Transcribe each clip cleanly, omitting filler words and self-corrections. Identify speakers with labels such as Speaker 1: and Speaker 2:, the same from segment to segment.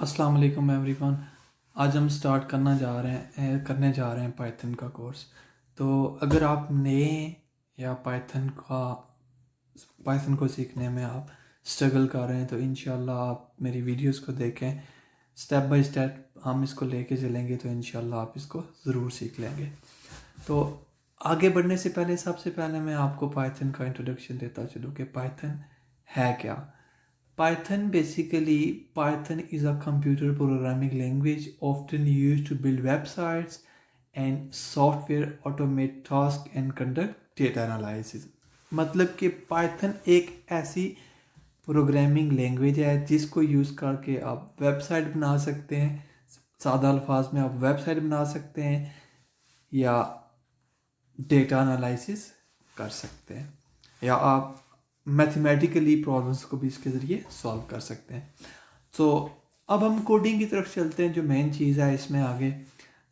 Speaker 1: अस्सलाम वालेकुम एवरीवन। आज हम स्टार्ट करने जा रहे हैं पाइथन का कोर्स। तो अगर आप नए या पाइथन को सीखने में आप स्ट्रगल कर रहे हैं तो इंशाल्लाह आप मेरी वीडियोस को देखें। स्टेप बाय स्टेप हम इसको लेके चलेंगे तो इंशाल्लाह आप इसको ज़रूर सीख लेंगे। तो आगे बढ़ने से पहले सबसे पहले मैं आपको पाइथन का इंट्रोडक्शन देता चलूँ कि पाइथन है क्या। Python is a computer programming language often used to build websites and software, automate tasks and conduct data analysis। मतलब कि Python एक ऐसी प्रोग्रामिंग लैंग्वेज है जिसको यूज़ करके आप वेबसाइट बना सकते हैं। सादा अल्फाज में आप वेबसाइट बना सकते हैं या डेटा एनालिसिस कर सकते हैं या आप मैथमेटिकली प्रॉब्लम्स को भी इसके ज़रिए सॉल्व कर सकते हैं। तो अब हम कोडिंग की तरफ चलते हैं, जो मेन चीज़ है इसमें आगे।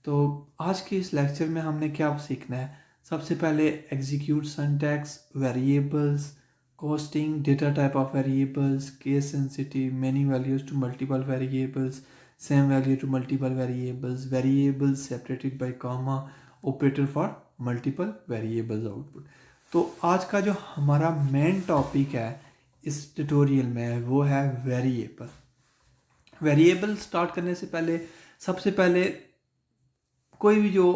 Speaker 1: तो आज के इस लेक्चर में हमने क्या सीखना है। सबसे पहले execute syntax, variables, casting, data type of variables, case sensitive, many values to multiple variables, same value to multiple variables, variables separated by comma, operator for multiple variables output. तो आज का जो हमारा मेन टॉपिक है इस tutorial में वो है वेरिएबल। वेरिएबल स्टार्ट करने से पहले सबसे पहले कोई भी जो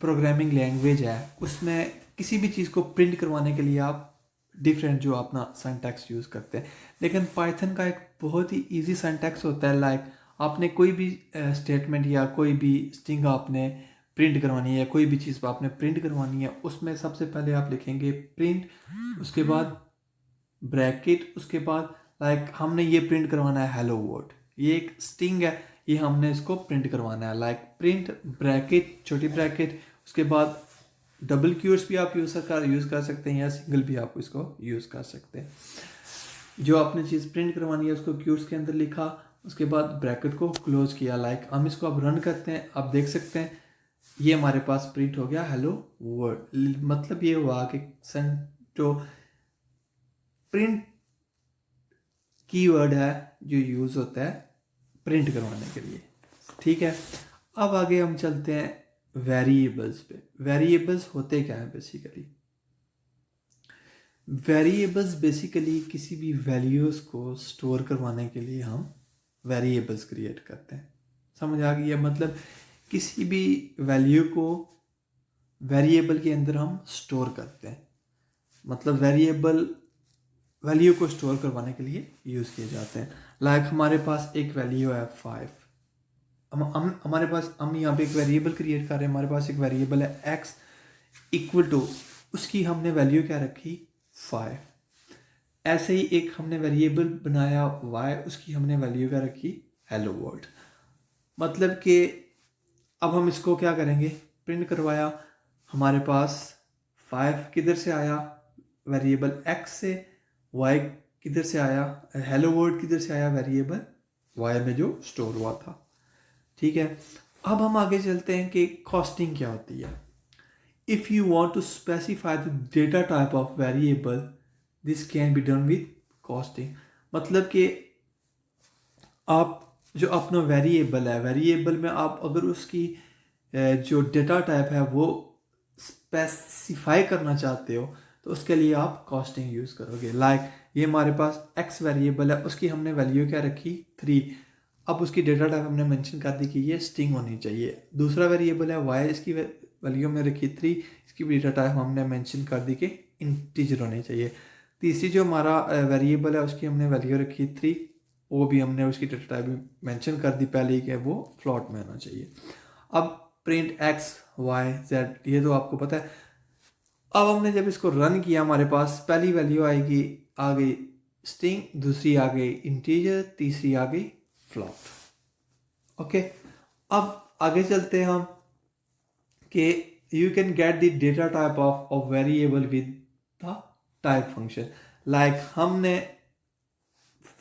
Speaker 1: प्रोग्रामिंग लैंग्वेज है उसमें किसी भी चीज़ को प्रिंट करवाने के लिए आप डिफरेंट जो अपना सिंटैक्स यूज़ करते हैं, लेकिन पाइथन का एक बहुत ही इजी सिंटैक्स होता है। लाइक आपने कोई भी स्टेटमेंट या कोई भी स्ट्रिंग आपने प्रिंट करवानी है, कोई भी चीज़ आपने प्रिंट करवानी है, उसमें सबसे पहले आप लिखेंगे प्रिंट, उसके बाद ब्रैकेट, उसके बाद लाइक हमने ये प्रिंट करवाना है हेलो वर्ल्ड, ये एक स्ट्रिंग है, ये हमने इसको प्रिंट करवाना है। लाइक प्रिंट ब्रैकेट, छोटी ब्रैकेट, उसके बाद डबल क्यूट्स भी आप यूज़ कर सकते हैं या सिंगल भी आप इसको यूज़ कर सकते हैं। जो आपने चीज़ प्रिंट करवानी है उसको क्यूट्स के अंदर लिखा, उसके बाद ब्रैकेट को क्लोज किया। लाइक हम इसको अब रन करते हैं, आप देख सकते हैं ये हमारे पास प्रिंट हो गया हेलो वर्ल्ड। मतलब ये हुआ कि जो प्रिंट कीवर्ड है जो यूज़ होता है प्रिंट करवाने के लिए। ठीक है, अब आगे हम चलते हैं वेरिएबल्स पे। वेरिएबल्स होते क्या है बेसिकली। वेरिएबल्स बेसिकली किसी भी वैल्यूज़ को स्टोर करवाने के लिए हम वेरिएबल्स क्रिएट करते हैं। समझ आ गई है। मतलब किसी भी वैल्यू को वेरिएबल के अंदर हम स्टोर करते हैं। मतलब वैल्यू को स्टोर करवाने के लिए यूज़ किए जाते हैं। लाइक हमारे पास एक वैल्यू है 5। हमारे पास हम यहाँ पे एक वेरिएबल क्रिएट कर रहे हैं। हमारे पास एक वेरिएबल है x इक्वल टू, उसकी हमने वैल्यू क्या रखी 5। ऐसे ही एक हमने वेरिएबल बनाया y, उसकी हमने वैल्यू क्या रखी हेलो वर्ल्ड। मतलब कि अब हम इसको क्या करेंगे, प्रिंट करवाया, हमारे पास 5 किधर से आया वेरिएबल x से, y किधर से आया, हेलो वर्ल्ड किधर से आया वेरिएबल y में जो स्टोर हुआ था। ठीक है, अब हम आगे चलते हैं कि कॉस्टिंग क्या होती है। If you want to specify the data type of variable this can be done with casting. मतलब कि आप जो अपना वेरिएबल है, वेरिएबल में आप अगर उसकी जो डेटा टाइप है वो स्पेसिफाई करना चाहते हो तो उसके लिए आप कॉस्टिंग यूज़ करोगे। लाइक ये हमारे पास x वेरिएबल है, उसकी हमने वैल्यू क्या रखी 3। अब उसकी डेटा टाइप हमने मेंशन कर दी कि ये स्ट्रिंग होनी चाहिए। दूसरा वेरिएबल है y, इसकी वैल्यू हमने रखी 3, इसकी डेटा टाइप हमने मेंशन कर दी कि इंटीजर होनी चाहिए। तीसरी जो हमारा वेरिएबल है उसकी हमने वैल्यू रखी 3, वो भी हमने उसकी डेटा टाइप मेंशन कर दी पहले ही कि वो फ्लोट में होना चाहिए। अब प्रिंट x y z, ये तो आपको पता है। अब हमने जब इसको रन किया हमारे पास पहली वैल्यू आएगी, आ गई स्ट्रिंग, दूसरी आ गई इंटीजर, तीसरी आ गई फ्लोट। ओके, अब आगे चलते हैं हम कि you can get the data type of variable with the type function. Like हमने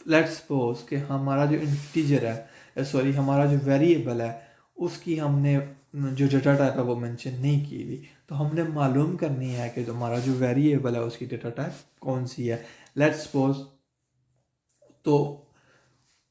Speaker 1: लेट्स सपोज कि हमारा जो इंटीजर है, सॉरी हमारा जो वेरिएबल है उसकी हमने जो डेटा टाइप है वो मेंशन नहीं की हुई, तो हमने मालूम करनी है कि जो हमारा जो वेरिएबल है उसकी डेटा टाइप कौन सी है। लेट्स सपोज तो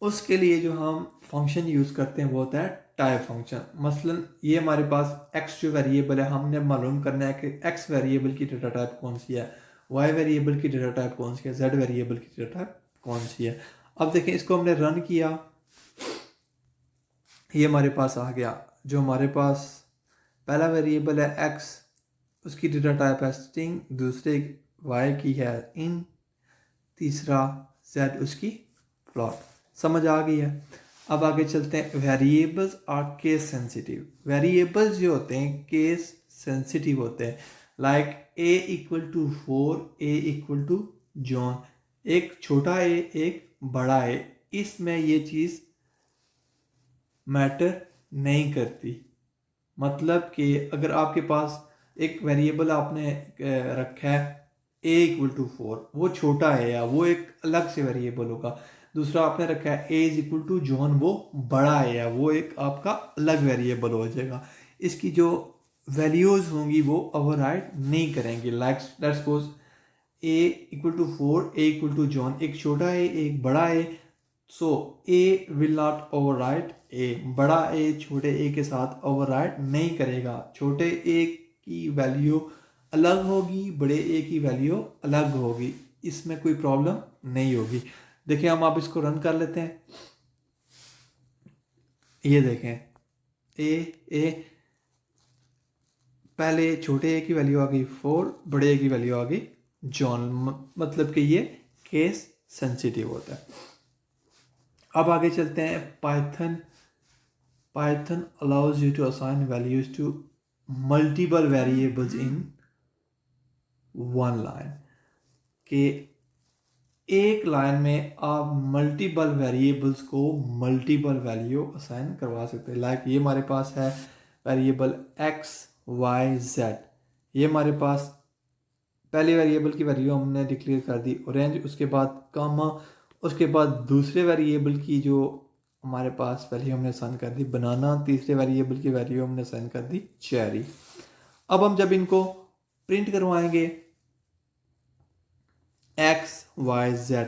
Speaker 1: उसके लिए जो हम फंक्शन यूज़ करते हैं वो होता है टाइप फंक्शन। मसलन ये हमारे पास x जो वेरिएबल है, हमने मालूम करना है कि x वेरिएबल की डेटा टाइप कौन सी है, y वेरिएबल की डेटा टाइप कौन सी है, z वेरिएबल की डेटा टाइप कौन सी है। अब देखें, इसको हमने रन किया, ये हमारे पास आ गया। जो हमारे पास पहला वेरिएबल है x, उसकी डेटा टाइप है स्ट्रिंग, दूसरे y की है इन, तीसरा z उसकी प्लॉट। समझ आ गई है। अब आगे चलते हैं। Variables are case sensitive. Variables जो होते हैं केस सेंसिटिव होते हैं। Like a equal to 4, a equal to John, एक छोटा a एक बड़ा a, इसमें ये चीज़ मैटर नहीं करती। मतलब कि अगर आपके पास एक वेरिएबल आपने रखा है a इक्वल टू 4, वो छोटा है या वो एक अलग से वेरिएबल होगा। दूसरा आपने रखा है a is equal to John, वो बड़ा है या वो एक आपका अलग वेरिएबल हो जाएगा। इसकी जो वैल्यूज़ होंगी वो ओवरराइड नहीं करेंगी। Like let's suppose a equal to 4, a equal to John, एक छोटा है एक बड़ा है, so a will not override a, बड़ा a छोटे a के साथ ओवरराइड नहीं करेगा। छोटे a की वैल्यू अलग होगी, बड़े a की वैल्यू अलग होगी, इसमें कोई प्रॉब्लम नहीं होगी। देखिए हम आप इसको रन कर लेते हैं। ये देखें a पहले छोटे a की वैल्यू आ गई 4, बड़े a की वैल्यू आ गई जॉन, मतलब कि ये केस सेंसिटिव होता है। अब आगे चलते हैं। Python allows you to assign values to multiple variables in one line, कि एक लाइन में आप मल्टीपल वेरिएबल्स को मल्टीपल वैल्यू असाइन करवा सकते हैं। लाइक ये हमारे पास है वेरिएबल x y z, ये हमारे पास पहले वेरिएबल की वैल्यू हमने डिक्लेयर कर दी ऑरेंज, उसके बाद कामा, उसके बाद दूसरे वेरिएबल की जो हमारे पास वैल्यू हमने असाइन कर दी बनाना, तीसरे वेरिएबल की वैल्यू हमने असाइन कर दी चेरी। अब हम जब इनको प्रिंट करवाएंगे x y z,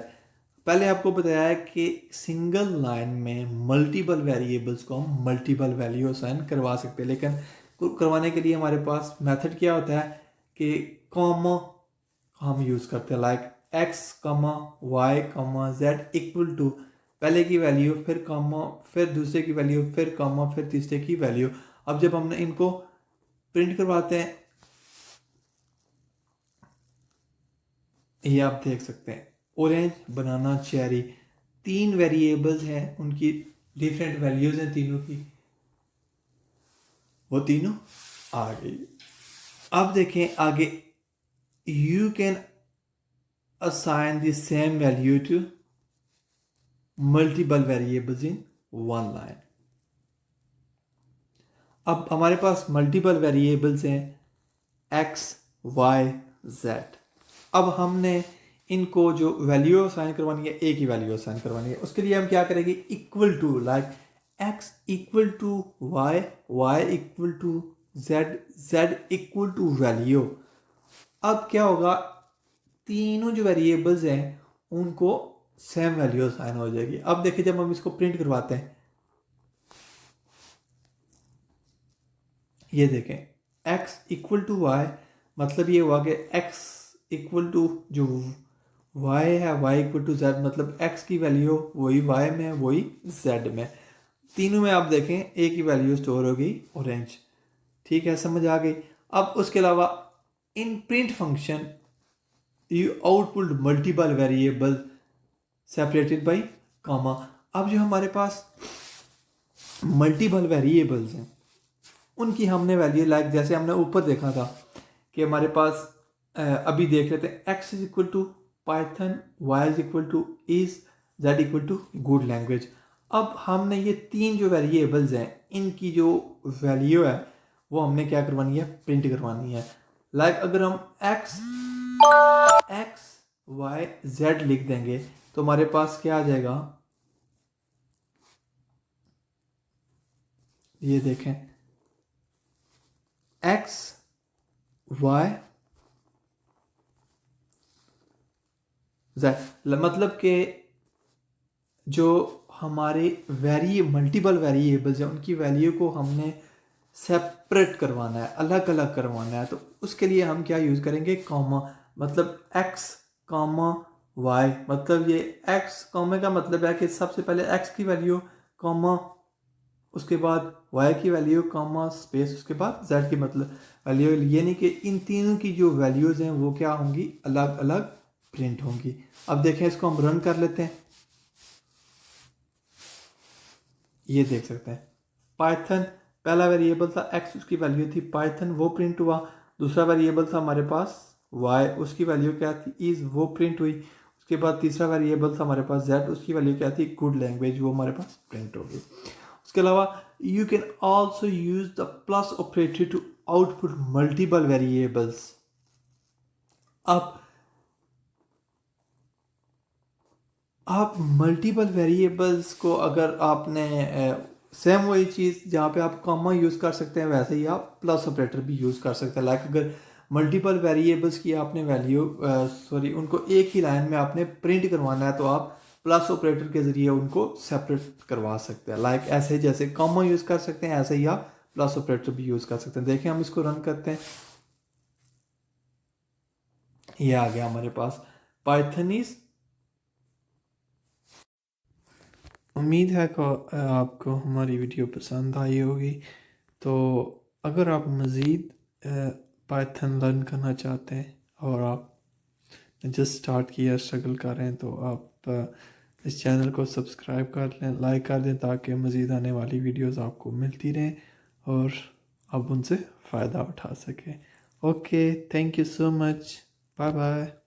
Speaker 1: पहले आपको बताया है कि सिंगल लाइन में मल्टीपल वेरिएबल्स को हम मल्टीपल वैल्यू असाइन करवा सकते हैं, लेकिन करवाने के लिए हमारे पास मेथड क्या होता है कि कॉमा हम यूज़ करते हैं। Like x comma y comma z equal to पहले की वैल्यू, फिर कॉमा, फिर दूसरे की वैल्यू, फिर कॉमा, फिर तीसरे की वैल्यू। अब जब हमने इनको प्रिंट करवाते हैं, ये आप देख सकते हैं ऑरेंज बनाना चेरी, तीन वेरिएबल्स हैं, उनकी डिफरेंट वैल्यूज हैं तीनों की, वो तीनों आ गई। अब देखें आगे, you can assign the same value to multiple variables in one line। अब हमारे पास मल्टीपल वेरिएबल्स हैं x y z। अब हमने इनको जो वैल्यू असाइन करवानी है, a की वैल्यू असाइन करवानी है, उसके लिए हम क्या करेंगे, equal to, like x equal to y, y equal to z, z equal to value. अब क्या होगा, तीनों जो वेरिएबल्स हैं उनको सेम वैल्यू असाइन हो जाएगी। अब देखिए जब हम इसको प्रिंट करवाते हैं, ये देखें x इक्वल टू y, मतलब ये हुआ कि x इक्वल टू जो y है y इक्वल टू z, मतलब x की वैल्यू वही y में वही z में, तीनों में आप देखें a की वैल्यू स्टोर हो गई ऑरेंज। ठीक है, समझ आ गई। अब उसके अलावा in print function you output multiple variable separated by comma. अब जो हमारे पास मल्टीपल वेरिएबल्स हैं उनकी हमने वैल्यू, लाइक जैसे हमने ऊपर देखा था कि हमारे पास अभी देख रहे थे x is equal to Python, y is equal to is, z equal to good language. अब हमने ये तीन जो वेरिएबल्स हैं इनकी जो वैल्यू है वो हमने क्या करवानी है, प्रिंट करवानी है। लाइक अगर हम x y z लिख देंगे तो हमारे पास क्या आ जाएगा, ये देखें x y z, मतलब कि जो हमारे मल्टीपल वेरिएबल्स हैं उनकी वैल्यू को हमने सेपरेट करवाना है, अलग अलग करवाना है, तो उसके लिए हम क्या यूज़ करेंगे, कॉमा, मतलब x कॉमा y, मतलब ये x कॉमा का मतलब है कि सबसे पहले x की वैल्यू कॉमा, उसके बाद y की वैल्यू कॉमा स्पेस, उसके बाद z की मतलब वैल्यू, ये नहीं कि इन तीनों की जो वैल्यूज़ हैं वो क्या होंगी, अलग अलग प्रिंट होंगी। अब देखें, इसको हम रन कर लेते हैं। ये देख सकते हैं पाइथन, पहला वेरिएबल था x, उसकी वैल्यू थी पाइथन, वो प्रिंट हुआ। दूसरा वेरिएबल था हमारे पास y, उसकी वैल्यू क्या थी, इज, वो प्रिंट हुई। उसके बाद तीसरा वेरिएबल था हमारे पास z, उसकी वैल्यू क्या थी, गुड लैंग्वेज, वो हमारे पास प्रिंट हो गई। उसके अलावा you can also use the plus operator to output multiple variables. अब आप मल्टीपल वेरिएबल्स को अगर आपने सेम वही चीज़ जहाँ पे आप कॉमा यूज़ कर सकते हैं, वैसे ही आप प्लस ऑपरेटर भी यूज़ कर सकते हैं। लाइक अगर मल्टीपल वेरिएबल्स की आपने वैल्यू उनको एक ही लाइन में आपने प्रिंट करवाना है, तो आप प्लस ऑपरेटर के ज़रिए उनको सेपरेट करवा सकते हैं। लाइक ऐसे जैसे कॉमा यूज़ कर सकते हैं, ऐसे ही आप प्लस ऑपरेटर भी यूज़ कर सकते हैं। देखें, हम इसको रन करते हैं, ये आ गया हमारे पास पाइथन इज। उम्मीद है कि आपको हमारी वीडियो पसंद आई होगी। तो अगर आप मज़ीद पाइथन लर्न करना चाहते हैं और आप जस्ट स्टार्ट किया, स्ट्रगल कर रहे हैं, तो आप इस चैनल को सब्सक्राइब कर लें, लाइक कर दें, ताकि मज़ीद आने वाली वीडियोस आपको मिलती रहें और आप उनसे फ़ायदा उठा सकें। Okay, thank you so much, bye bye.